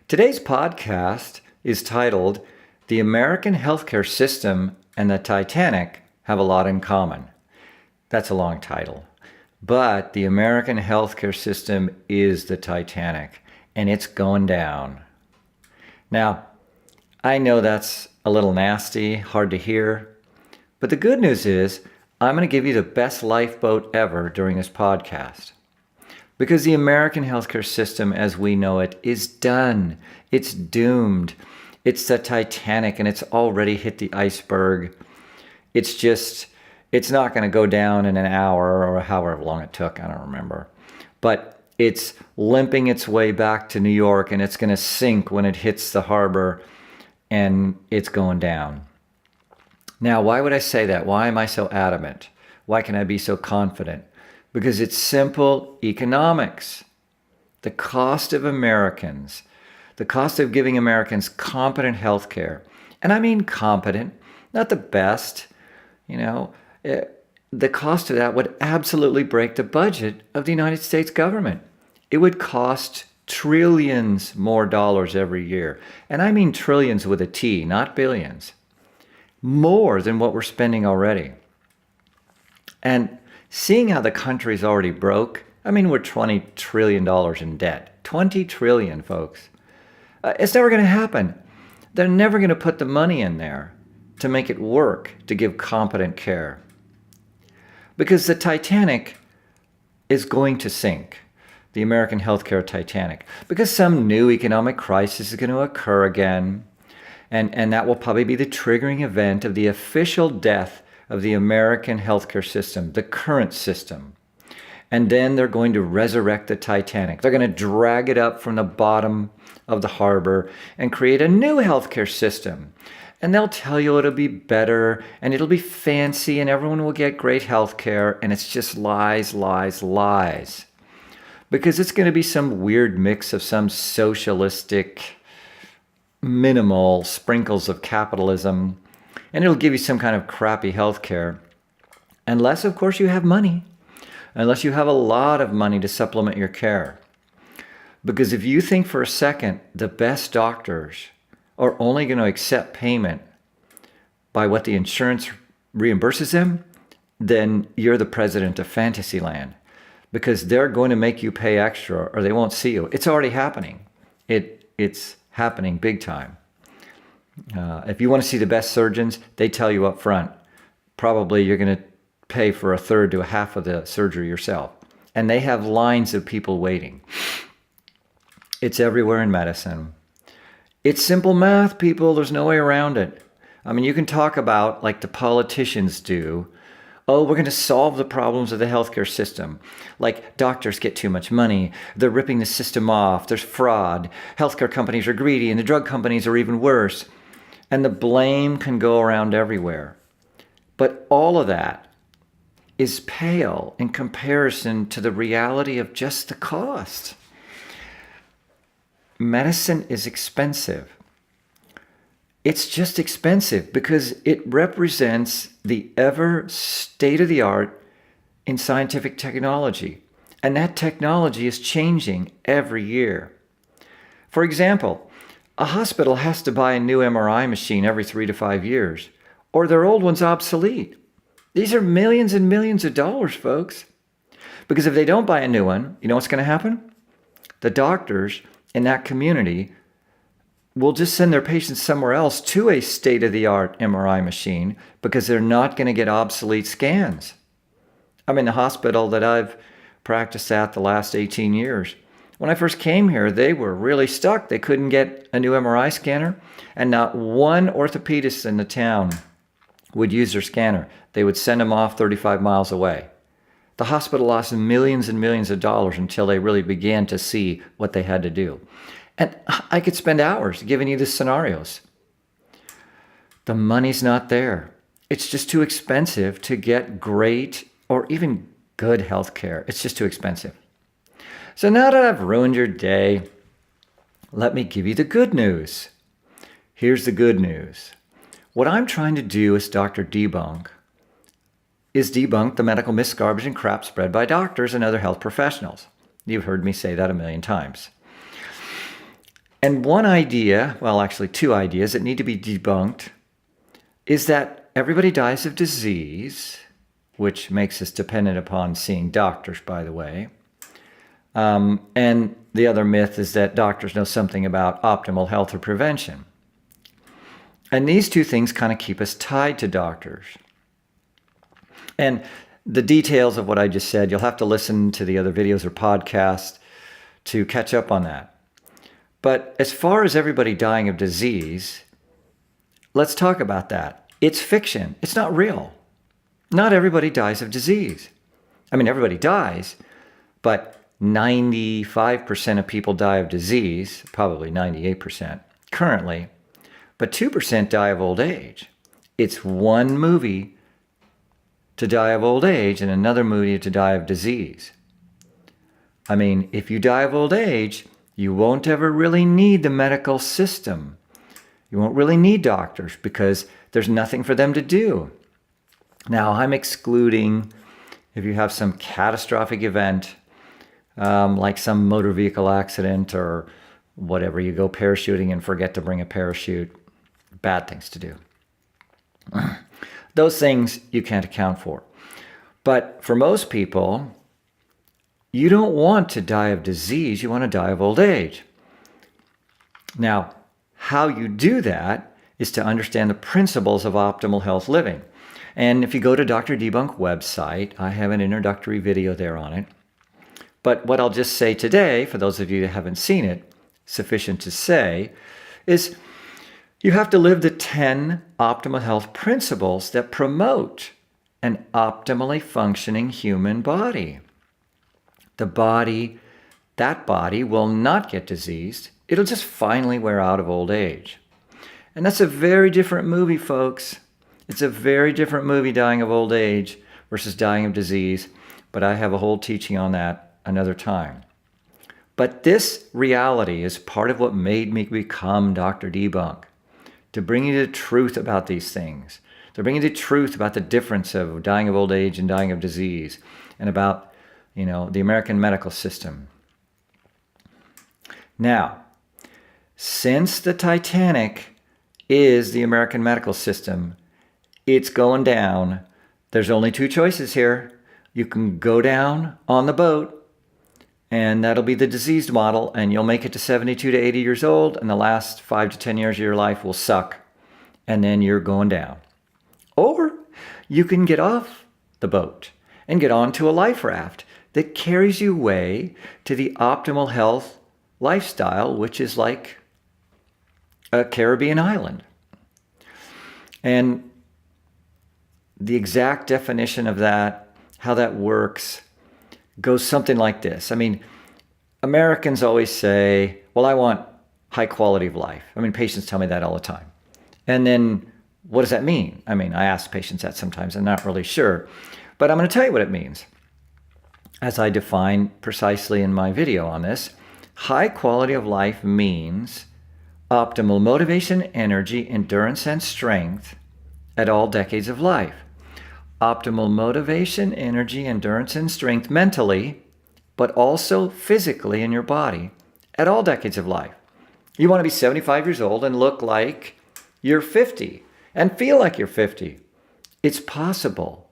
Today's podcast is titled, The American Healthcare System and the Titanic Have a Lot in Common. That's a long title. But the American healthcare system is the Titanic, and it's going down. Now, I know that's a little nasty, hard to hear, but the good news is I'm going to give you the best lifeboat ever during this podcast. Because the American healthcare system as we know it is done. It's doomed. It's the Titanic and it's already hit the iceberg. It's not going to go down in an hour or however long it took. I don't remember. But it's limping its way back to New York and it's going to sink when it hits the harbor and it's going down. Now, why would I say that? Why am I so adamant? Why can I be so confident? Because it's simple economics. The cost of Americans, the cost of giving Americans competent health care, and I mean competent, not the best, the cost of that would absolutely break the budget of the United States government. It would cost trillions more dollars every year. And I mean trillions with a T, not billions. More than what we're spending already. And seeing how the country's already broke, we're $20 trillion in debt. 20 trillion, folks. It's never going to happen. They're never going to put the money in there to make it work to give competent care. Because the Titanic is going to sink. The American healthcare Titanic. Because some new economic crisis is going to occur again. And that will probably be the triggering event of the official death of the American healthcare system, the current system. And then they're going to resurrect the Titanic. They're going to drag it up from the bottom of the harbor and create a new healthcare system. And they'll tell you it'll be better and it'll be fancy and everyone will get great healthcare. And it's just lies, lies, lies. Because it's going to be some weird mix of some socialistic, minimal sprinkles of capitalism. And it'll give you some kind of crappy healthcare. Unless, of course, you have money. Unless you have a lot of money to supplement your care. Because if you think for a second the best doctors are only going to accept payment by what the insurance reimburses them, then you're the president of Fantasyland. Because they're going to make you pay extra or they won't see you. It's already happening. It's happening big time. If you want to see the best surgeons, they tell you up front, probably you're going to pay for a third to a half of the surgery yourself. And they have lines of people waiting. It's everywhere in medicine. It's simple math, people. There's no way around it. You can talk about, like the politicians do, oh, we're going to solve the problems of the healthcare system. Like doctors get too much money. They're ripping the system off. There's fraud. Healthcare companies are greedy and the drug companies are even worse. And the blame can go around everywhere. But all of that is pale in comparison to the reality of just the cost. Medicine is expensive. It's just expensive because it represents the ever state-of-the-art in scientific technology. And that technology is changing every year. For example, a hospital has to buy a new MRI machine every 3 to 5 years, or their old one's obsolete. These are millions and millions of dollars, folks. Because if they don't buy a new one, you know what's going to happen? The doctors in that community will just send their patients somewhere else to a state-of-the-art MRI machine because they're not going to get obsolete scans. The hospital that I've practiced at the last 18 years, when I first came here, they were really stuck. They couldn't get a new MRI scanner, and not one orthopedist in the town would use their scanner. They would send them off 35 miles away. The hospital lost millions and millions of dollars until they really began to see what they had to do. And I could spend hours giving you the scenarios. The money's not there. It's just too expensive to get great or even good health care. It's just too expensive. So now that I've ruined your day, let me give you the good news. Here's the good news. What I'm trying to do as Dr.debunk is debunk the medical myths, garbage, and crap spread by doctors and other health professionals. You've heard me say that a million times. And one idea, well, actually two ideas that need to be debunked, is that everybody dies of disease, which makes us dependent upon seeing doctors, by the way. And the other myth is that doctors know something about optimal health or prevention. And these two things kind of keep us tied to doctors. And the details of what I just said, you'll have to listen to the other videos or podcasts to catch up on that. But as far as everybody dying of disease, let's talk about that. It's fiction. It's not real. Not everybody dies of disease. I mean, everybody dies, but 95% of people die of disease, probably 98% currently, but 2% die of old age. It's one movie to die of old age and another movie to die of disease. I mean, if you die of old age, you won't ever really need the medical system. You won't really need doctors because there's nothing for them to do. Now, I'm excluding if you have some catastrophic event, like some motor vehicle accident or whatever, you go parachuting and forget to bring a parachute. Bad things to do. Those things you can't account for. But for most people, you don't want to die of disease, you want to die of old age. Now, how you do that is to understand the principles of optimal health living. And if you go to Dr.debunk website, I have an introductory video there on it. But what I'll just say today, for those of you that haven't seen it, sufficient to say, is you have to live the 10 optimal health principles that promote an optimally functioning human body. That body will not get diseased. It'll just finally wear out of old age. And that's a very different movie, folks. It's a very different movie, dying of old age versus dying of disease. But I have a whole teaching on that another time. But this reality is part of what made me become Dr. Debunk. To bring you the truth about these things. To bring you the truth about the difference of dying of old age and dying of disease. And about, the American medical system. Now, since the Titanic is the American medical system, it's going down. There's only two choices here. You can go down on the boat, and that'll be the diseased model, and you'll make it to 72 to 80 years old, and the last 5 to 10 years of your life will suck, and then you're going down. Or you can get off the boat and get onto a life raft that carries you away to the optimal health lifestyle, which is like a Caribbean island. And the exact definition of that, how that works, goes something like this. I mean, Americans always say, well, I want high quality of life. I mean, patients tell me that all the time. And then what does that mean? I mean, I ask patients that sometimes. I'm not really sure. But I'm going to tell you what it means. As I define precisely in my video on this, high quality of life means optimal motivation, energy, endurance, and strength at all decades of life. Optimal motivation, energy, endurance, and strength mentally, but also physically in your body at all decades of life. You want to be 75 years old and look like you're 50 and feel like you're 50. It's possible.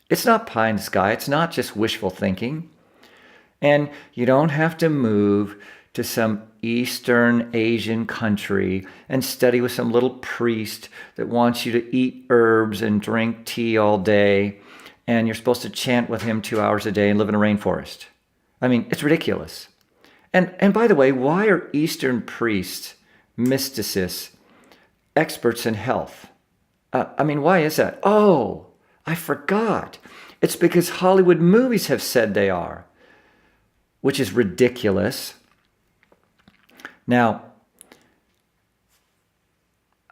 It's not pie in the sky. It's not just wishful thinking. And you don't have to move to some Eastern Asian country and study with some little priest that wants you to eat herbs and drink tea all day, and you're supposed to chant with him 2 hours a day and live in a rainforest. I mean, it's ridiculous. And by the way, why are Eastern priests, mysticists, experts in health? Why is that? Oh, I forgot. It's because Hollywood movies have said they are, which is ridiculous. Now,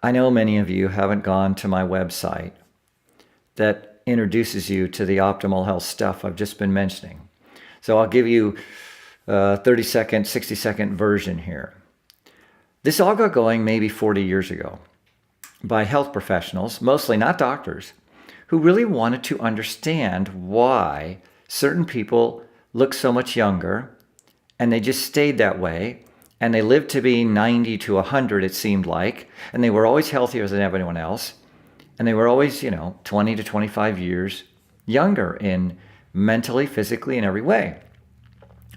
I know many of you haven't gone to my website that introduces you to the optimal health stuff I've just been mentioning. So I'll give you a 30-second, 60-second version here. This all got going maybe 40 years ago by health professionals, mostly not doctors, who really wanted to understand why certain people look so much younger, and they just stayed that way, and they lived to be 90 to 100, it seemed like, and they were always healthier than everyone else, and they were always, 20 to 25 years younger in mentally, physically, in every way.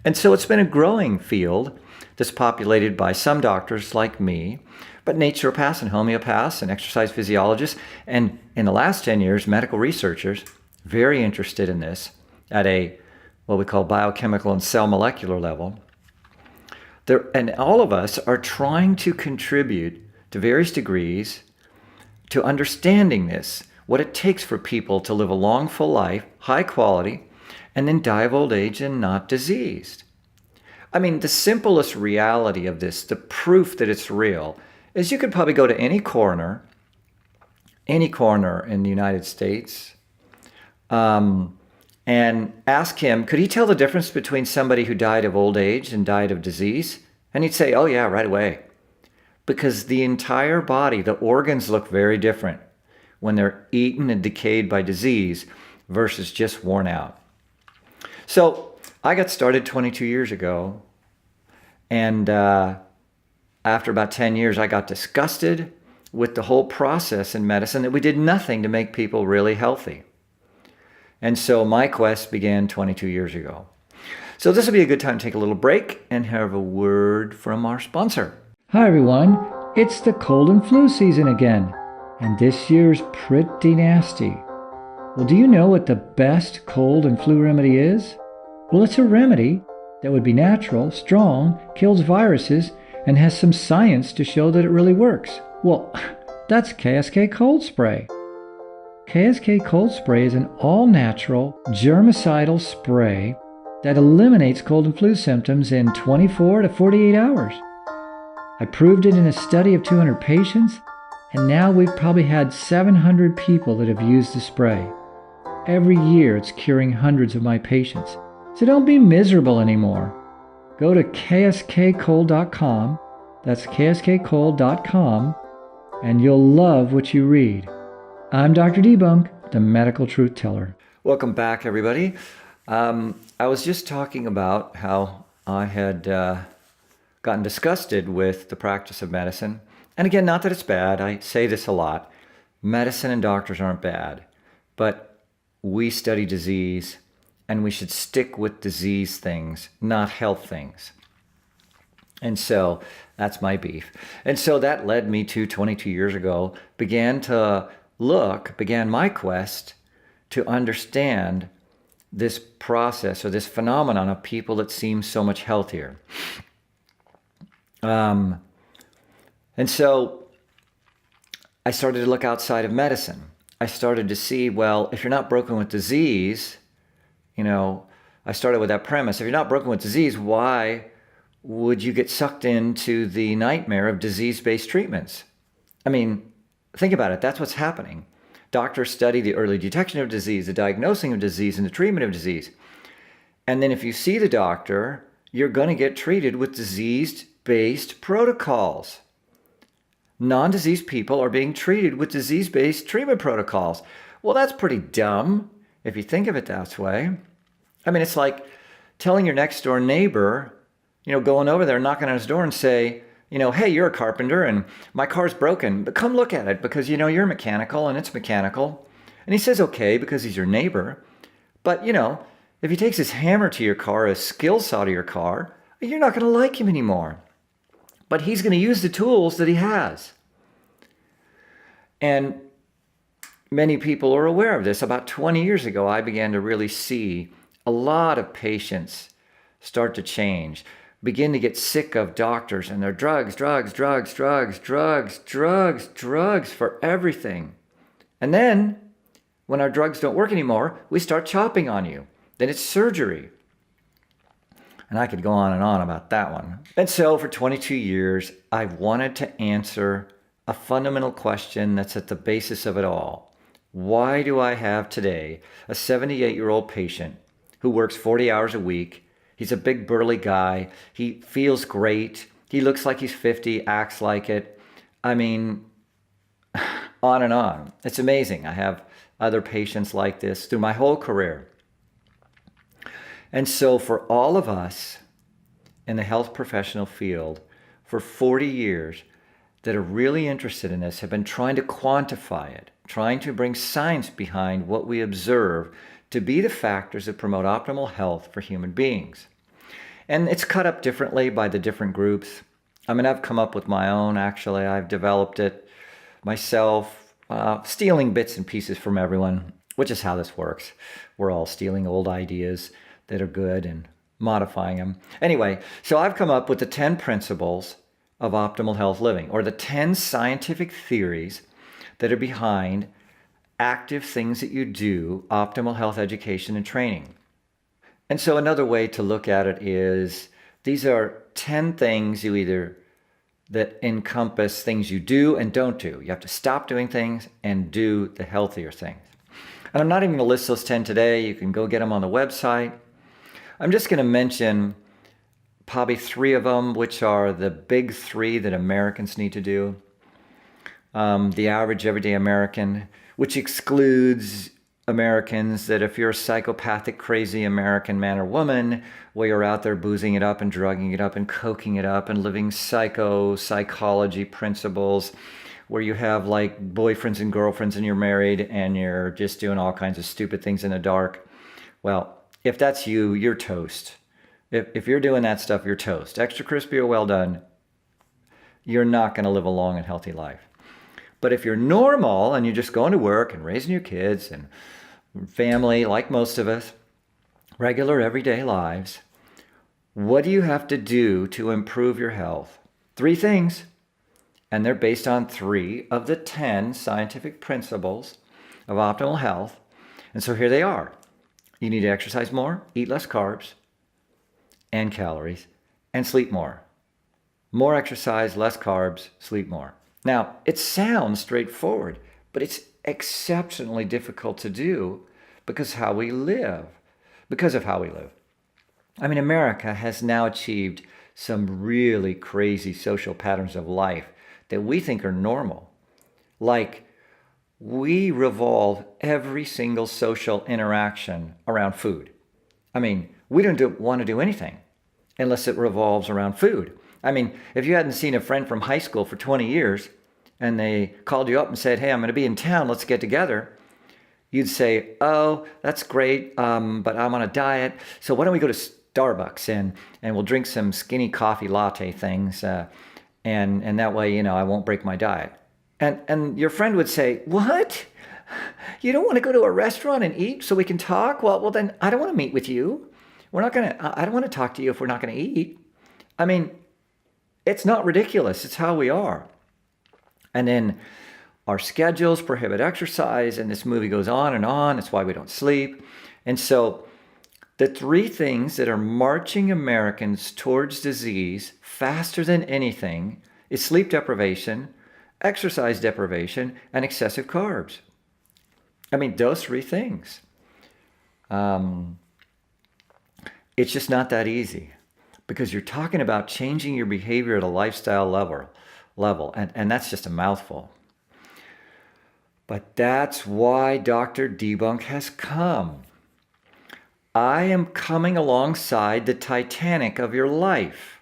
And so it's been a growing field that's populated by some doctors like me, but naturopaths and homeopaths and exercise physiologists, and in the last 10 years, medical researchers very interested in this at a what we call biochemical and cell molecular level. And all of us are trying to contribute to various degrees to understanding this, what it takes for people to live a long, full life, high quality, and then die of old age and not diseased. I mean, the simplest reality of this, the proof that it's real, is you could probably go to any coroner in the United States, and ask him, could he tell the difference between somebody who died of old age and died of disease? And he'd say, oh yeah, right away. Because the entire body, the organs look very different when they're eaten and decayed by disease versus just worn out. So I got started 22 years ago, and after about 10 years, I got disgusted with the whole process in medicine that we did nothing to make people really healthy. And so my quest began 22 years ago. So this will be a good time to take a little break and have a word from our sponsor. Hi everyone, it's the cold and flu season again, and this year's pretty nasty. Well, do you know what the best cold and flu remedy is? Well, it's a remedy that would be natural, strong, kills viruses, and has some science to show that it really works. Well, that's KSK Cold Spray. KSK Cold Spray is an all-natural, germicidal spray that eliminates cold and flu symptoms in 24 to 48 hours. I proved it in a study of 200 patients, and now we've probably had 700 people that have used the spray. Every year it's curing hundreds of my patients. So don't be miserable anymore. Go to kskcold.com, that's kskcold.com, and you'll love what you read. I'm Dr. Debunk, the medical truth teller. Welcome back, everybody. I was just talking about how I had gotten disgusted with the practice of medicine. And again, not that it's bad. I say this a lot. Medicine and doctors aren't bad. But we study disease, and we should stick with disease things, not health things. And so that's my beef. And so that led me to 22 years ago, began my quest to understand this process or this phenomenon of people that seem so much healthier. And so I started to look outside of medicine. I started to see, well, if you're not broken with disease, I started with that premise. If you're not broken with disease, why would you get sucked into the nightmare of disease-based treatments? I mean, think about it. That's what's happening. Doctors study the early detection of disease, the diagnosing of disease, and the treatment of disease. And then if you see the doctor, you're going to get treated with disease-based protocols. Non-diseased people are being treated with disease-based treatment protocols. Well, that's pretty dumb if you think of it that way. I mean, it's like telling your next door neighbor, going over there, knocking on his door and say, hey, you're a carpenter and my car's broken, but come look at it because, you're mechanical and it's mechanical. And he says, okay, because he's your neighbor. But, if he takes his hammer to your car, a skill saw to your car, you're not going to like him anymore. But he's going to use the tools that he has. And many people are aware of this. About 20 years ago, I began to really see a lot of patients start to change, begin to get sick of doctors and their drugs for everything. And then, when our drugs don't work anymore, we start chopping on you. Then it's surgery. And I could go on and on about that one. And so for 22 years, I've wanted to answer a fundamental question that's at the basis of it all. Why do I have today a 78-year-old patient who works 40 hours a week? He's a big burly guy. He feels great. He looks like he's 50, acts like it. I mean, on and on. It's amazing. I have other patients like this through my whole career. And so for all of us in the health professional field, for 40 years that are really interested in this have been trying to quantify it, trying to bring science behind what we observe to be the factors that promote optimal health for human beings. And it's cut up differently by the different groups. I mean, I've come up with my own, actually. I've developed it myself, stealing bits and pieces from everyone, which is how this works. We're all stealing old ideas that are good and modifying them. Anyway, so I've come up with the 10 principles of optimal health living, or the 10 scientific theories that are behind active things that you do, optimal health education and training. And so another way to look at it is these are 10 things that encompass things you do and don't do. You have to stop doing things and do the healthier things. And I'm not even going to list those 10 today. You can go get them on the website. I'm just going to mention probably 3 of them, which are the big 3 that Americans need to do. The average everyday American, which excludes Americans that if you're a psychopathic, crazy American man or woman, where you're out there boozing it up and drugging it up and coking it up and living psychology principles, where you have like boyfriends and girlfriends and you're married and you're just doing all kinds of stupid things in the dark. Well, if that's you, you're toast. If you're doing that stuff, you're toast. Extra crispy or well done, you're not going to live a long and healthy life. But if you're normal and you're just going to work and raising your kids and family, like most of us, regular everyday lives, what do you have to do to improve your health? 3 things. And they're based on 3 of the 10 scientific principles of optimal health. And so here they are. You need to exercise more, eat less carbs and calories, and sleep more. More exercise, less carbs, sleep more. Now, it sounds straightforward, but it's exceptionally difficult to do because of how we live. I mean, America has now achieved some really crazy social patterns of life that we think are normal. Like, we revolve every single social interaction around food. I mean, we don't want to do anything unless it revolves around food. I mean, if you hadn't seen a friend from high school for 20 years and they called you up and said, hey, I'm going to be in town, let's get together, you'd say, oh, that's great, but I'm on a diet, so why don't we go to Starbucks and we'll drink some skinny coffee latte things, and that way, I won't break my diet. And your friend would say, what? You don't want to go to a restaurant and eat so we can talk? Well, then I don't want to meet with you. I don't want to talk to you if we're not going to eat. I mean, it's not ridiculous. It's how we are. And then our schedules prohibit exercise, and this movie goes on and on. It's why we don't sleep. And so the 3 things that are marching Americans towards disease faster than anything is sleep deprivation, exercise deprivation, and excessive carbs. I mean, those 3 things. It's just not that easy because you're talking about changing your behavior at a lifestyle level, and that's just a mouthful. But that's why Dr.debunk has come. I am coming alongside the Titanic of your life.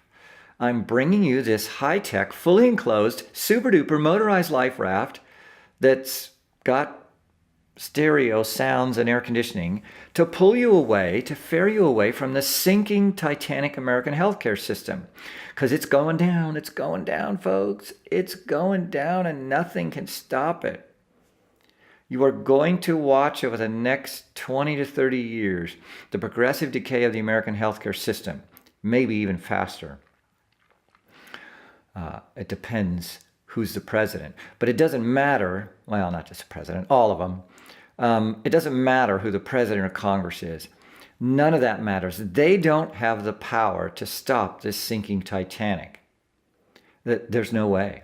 I'm bringing you this high-tech, fully enclosed, super-duper motorized life raft that's got stereo sounds and air conditioning to pull you away, to ferry you away from the sinking Titanic American healthcare system. Because it's going down, folks. It's going down and nothing can stop it. You are going to watch over the next 20 to 30 years the progressive decay of the American healthcare system, maybe even faster. It depends who's the president. But it doesn't matter, well, not just the president, all of them. It doesn't matter who the president or Congress is. None of that matters. They don't have the power to stop this sinking Titanic. There's no way.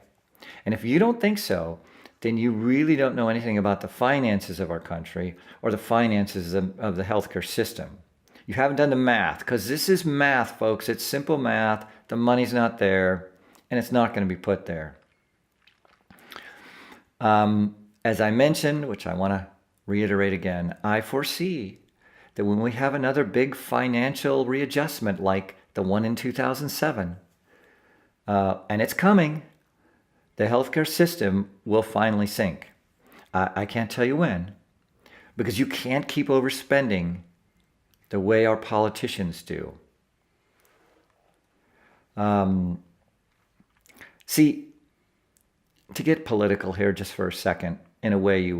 And if you don't think so, then you really don't know anything about the finances of our country or the finances of the healthcare system. You haven't done the math, because this is math, folks. It's simple math. The money's not there, and it's not going to be put there. As I mentioned, which I want to reiterate again, I foresee that when we have another big financial readjustment like the one in 2007, And it's coming. The healthcare system will finally sink. I can't tell you when, because you can't keep overspending the way our politicians do. See, to get political here just for a second, in a way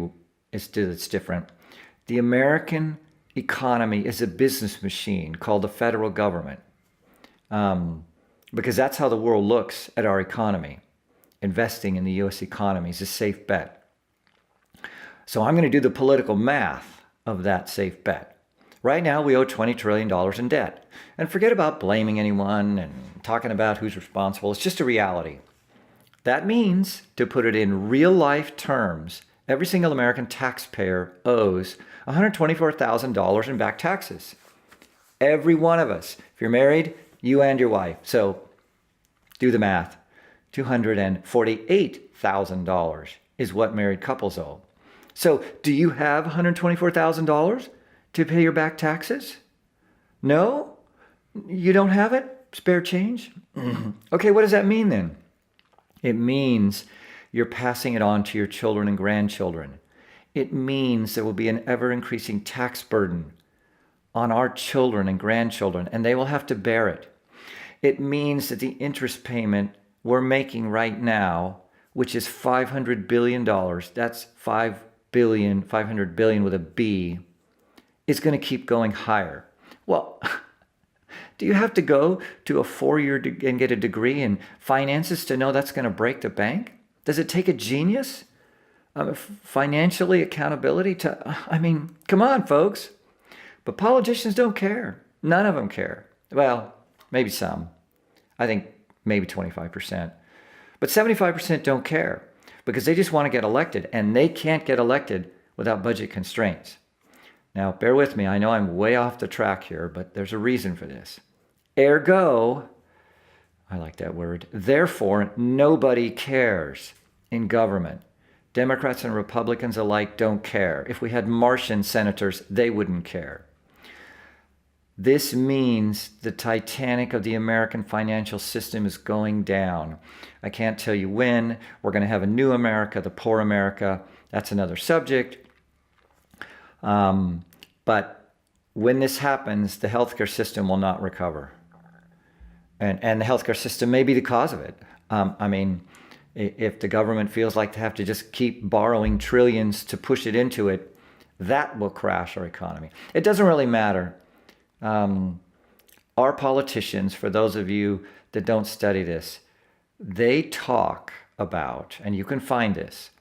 it's different. The American economy is a business machine called the federal government, because that's how the world looks at our economy. Investing in the U.S. economy is a safe bet. So I'm going to do the political math of that safe bet. Right now, we owe $20 trillion in debt. And forget about blaming anyone and talking about who's responsible. It's just a reality. That means, to put it in real life terms, every single American taxpayer owes $124,000 in back taxes. Every one of us. If you're married, you and your wife. So do the math. $248,000 is what married couples owe. So do you have $124,000 to pay your back taxes? No? You don't have it? Spare change? Okay, what does that mean then? It means you're passing it on to your children and grandchildren. It means there will be an ever-increasing tax burden on our children and grandchildren, and they will have to bear it. It means that the interest payment we're making right now, which is $500 billion, that's 500 billion with a B, is going to keep going higher. Well, do you have to go to a 4-year and get a degree in finances to know that's going to break the bank? Does it take a genius? Financially accountability come on, folks. But politicians don't care. None of them care. Well, maybe some. I think maybe 25%. But 75% don't care because they just want to get elected, and they can't get elected without budget constraints. Now, bear with me. I know I'm way off the track here, but there's a reason for this. Ergo, I like that word, therefore, nobody cares in government. Democrats and Republicans alike don't care. If we had Martian senators, they wouldn't care. This means the Titanic of the American financial system is going down. I can't tell you when. We're going to have a new America, the poor America. That's another subject. But when this happens, the healthcare system will not recover. And the healthcare system may be the cause of it. If the government feels like they have to just keep borrowing trillions to push it into it, that will crash our economy. It doesn't really matter. Our politicians, for those of you that don't study this, they talk about, and you can find this,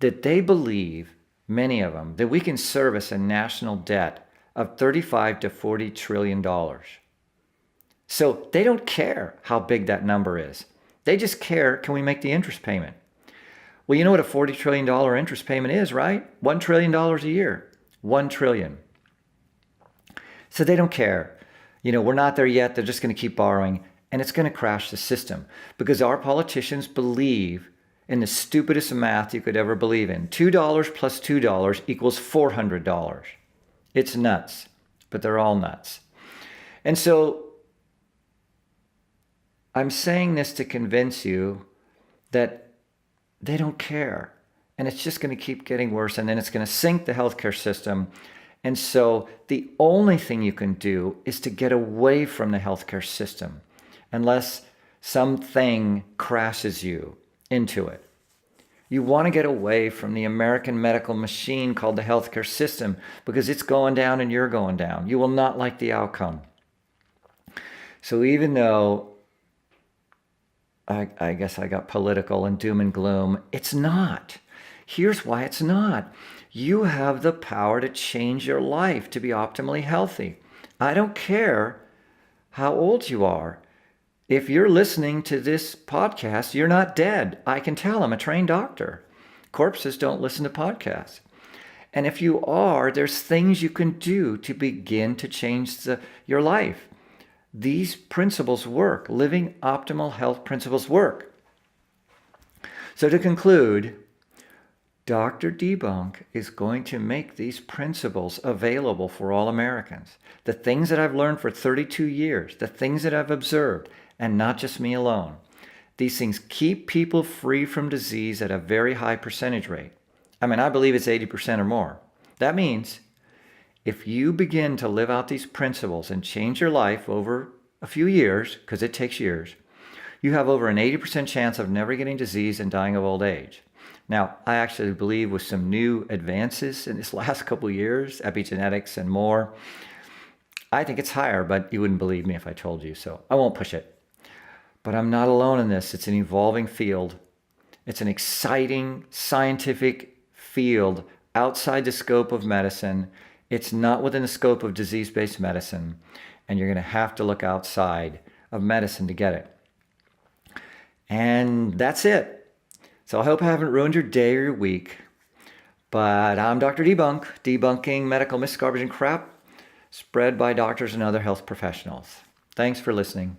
that they believe, many of them, that we can service a national debt of $35 to $40 trillion. So they don't care how big that number is. They just care, can we make the interest payment? Well, you know what a $40 trillion interest payment is, right? $1 trillion a year. $1 trillion. So they don't care. We're not there yet. They're just going to keep borrowing, and it's going to crash the system because our politicians believe in the stupidest math you could ever believe in. $2 plus $2 equals $400. It's nuts, but they're all nuts. And so I'm saying this to convince you that they don't care. And it's just going to keep getting worse, and then it's going to sink the healthcare system. And so the only thing you can do is to get away from the healthcare system unless something crashes you into it. You want to get away from the American medical machine called the healthcare system because it's going down and you're going down. You will not like the outcome. So even though I guess I got political and doom and gloom, it's not. Here's why it's not. You have the power to change your life to be optimally healthy. I don't care how old you are. If you're listening to this podcast, you're not dead. I can tell. I'm a trained doctor. Corpses don't listen to podcasts. And if you are, there's things you can do to begin to change your life. These principles work. Living optimal health principles work. So to conclude, Dr. Debunk is going to make these principles available for all Americans. The things that I've learned for 32 years, the things that I've observed, and not just me alone. These things keep people free from disease at a very high percentage rate. I mean, I believe it's 80% or more. That means if you begin to live out these principles and change your life over a few years, because it takes years, you have over an 80% chance of never getting disease and dying of old age. Now, I actually believe with some new advances in this last couple of years, epigenetics and more, I think it's higher, but you wouldn't believe me if I told you, so I won't push it. But I'm not alone in this. It's an evolving field. It's an exciting scientific field outside the scope of medicine. It's not within the scope of disease-based medicine, and you're going to have to look outside of medicine to get it. And that's it. So I hope I haven't ruined your day or your week. But I'm Dr. Debunk, debunking medical myths, garbage, and crap spread by doctors and other health professionals. Thanks for listening.